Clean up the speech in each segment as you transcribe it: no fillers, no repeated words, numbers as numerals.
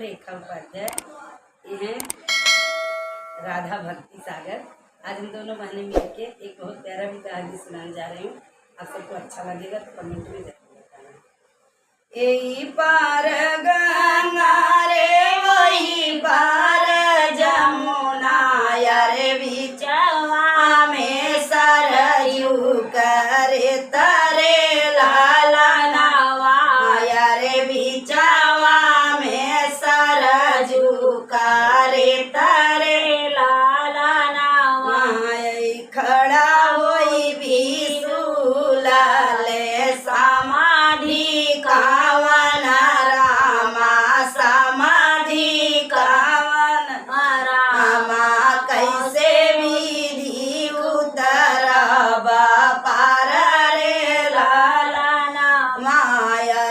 रेखा उपाध्याय, ये हैं राधा भक्ति सागर। आज हम दोनों बहनें मिलके एक बहुत प्यारा भी कहानी सुनाने जा रही हूँ। आप सबको अच्छा लगेगा तो कमेंट में जरूर बताना। यही पार गंगा रे वही पार जमुना, यारे बिचवा में सरयू करे तरे लाला नवा, यारे बिचवा में सरजू करे तरे लाला नवा। खड़ा होई बिसुला ले समाधि कावन रामा, समाधि कावन रामा। कैसे विधि उतरब पार रे लाला नामा,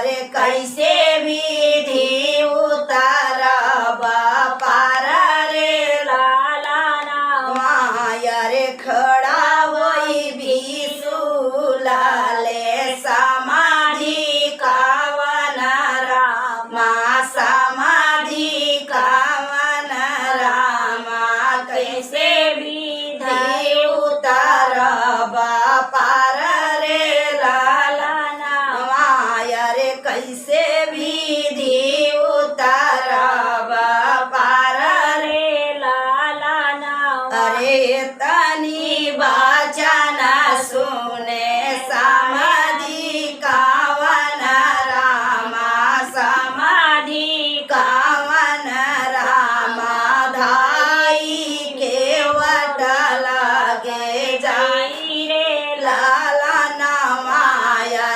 रे कैसे विधि उतरब पार रे लाला नामा। रे खड़ा होई बिसुला ले समाधि कावन रामा, समाधि कावन रामा। कैसे विधि उतरब पार रे लाला नामा, रे कैसे विधि उतरब पार रे लाला नामा। अरे तनी वचन सुने समाधि कावन रामा, समाधि कावन रामा। धाई के वट लगे जाई रे लाला नामा,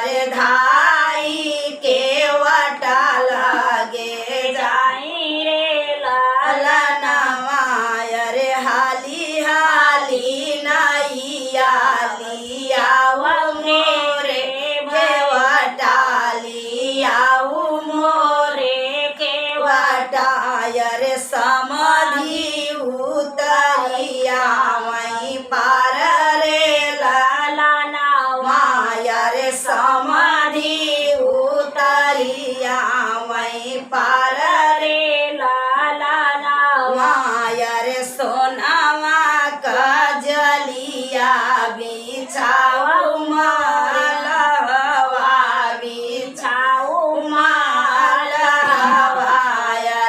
रे धाई के वट लगे जाई रे लाला नामा। रे हाली हाली नैया लियाऊ मोरे केवटा, लियाऊ मोरे केवटा। रे समाधि उतरिया वहीं पार रे लाला नामा, रे समाधि उतरिया वहीं पार रे लाला नामा। रे सोनावा का जलिया बिछाऊ मालवा, बिछाऊ मालवा।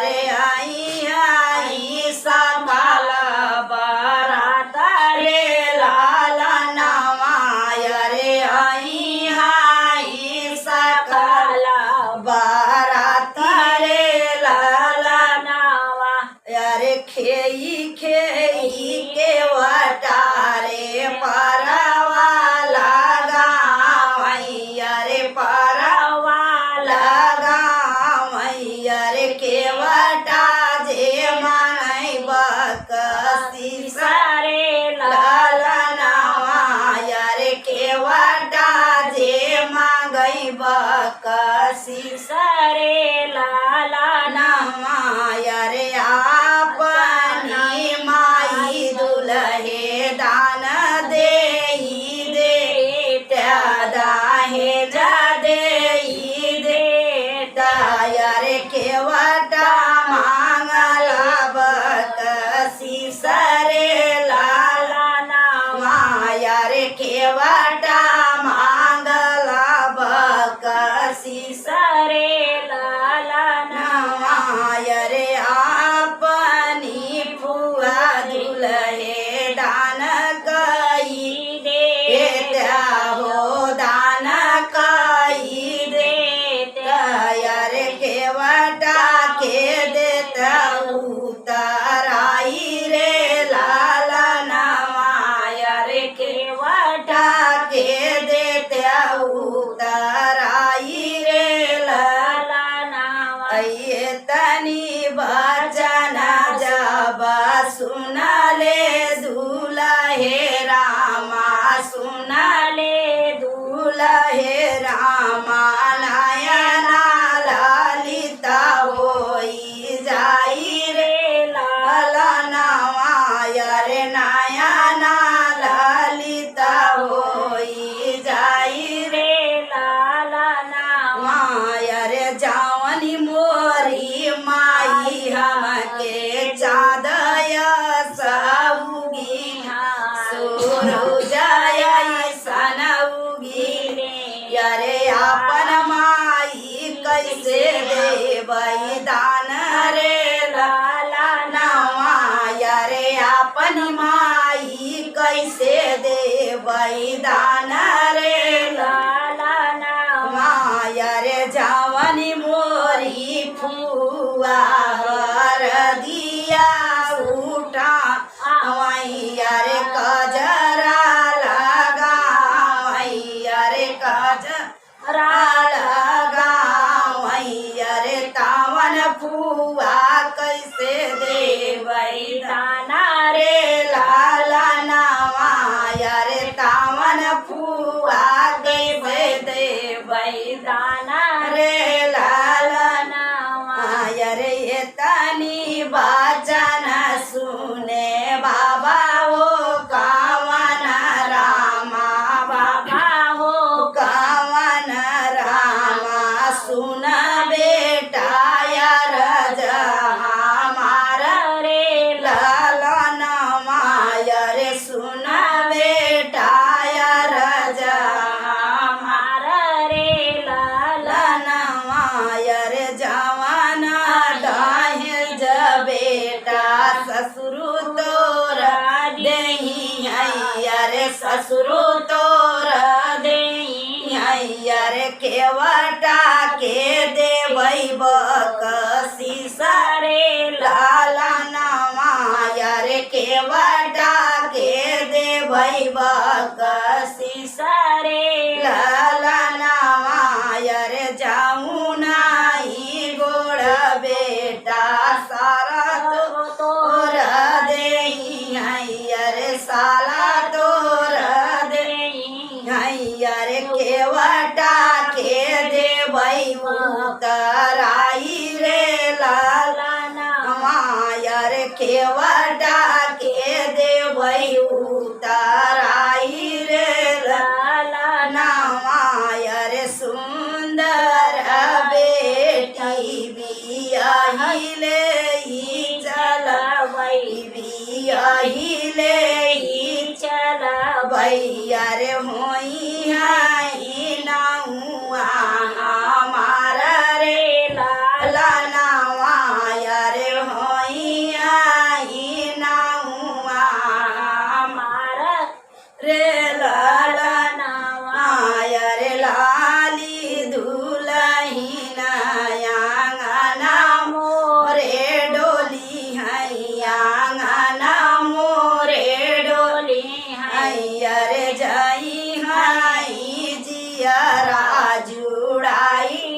रे आई आई सकल बरात रे लाला नामा, रे आई आई सकल बरात रे लाला नामा। रे खेई खेई के वटारे परवा लगावैया, रे परवा लगावैया। रे केवटा जे मांगै बकसी सरे लाला नामा, रे केवटा जे मांगै बकसी सरे लाला नामा। रे आपनी माई दुल्हे दान देई दे, दाहे जा देई दे। रे केवटा मांगला बकसी सरे लाला नामा, रे केवटा मांगला बकसी सरे लाला नामा। रे आपनी फुआ दुल्हे दान कई दे, हो दान कई दे। रे केवटा के देता उतराई रे लाला नामा, रे केवटा के देता उतराई रे लाला नामा। ये तनी वचन जब सुनले दुल्हे रामा, सुनले दुल्हे रामा। नयना ललिता होई जाई रे लाला नामा, रे नयना ललिता होई जाई रे लाला नामा। रे जावनी मोरी माई फुआ कैसे देवई दाना रे लाला नावा यारे तावन फुआ कैसे देवई दाना रे लाला नावा यारे ये तनी बाजन सुने बाबा हो कावन रामा बाबा हो कावन रामा सुन बेटा यार हमार रे लाला नामा यारे सुन बेटा यार हमार रे लाला नामा यारे जवान डाहे ज बेटा ससुर तोरा देही यारे ससुर तोरा देही यारे केवटा के देवई बकसी सारे लाला नामा यारे केवटा के देवई बकसी सारे लाला नामा यारे जाऊँ नाही गोड़ बेटा सारा तोरा देही यारे साला तोरा देही यारे केवटा के देवई उतराई रे लाला नामा यारे केवटा के देवई उतराई रे लाला नामा यारे सुंदर बेटी बियाहिले चलबई बियाहिले चलबई यारे होई आई नाउआ हमार रे लाला नावा यारे होई आई नाउआ हमार रे लाला नावा यारे लाली दुलहीन आंगना मोरे डोली आंगना मोरे डोली यारे जाई हाई जियरा जुड़ाई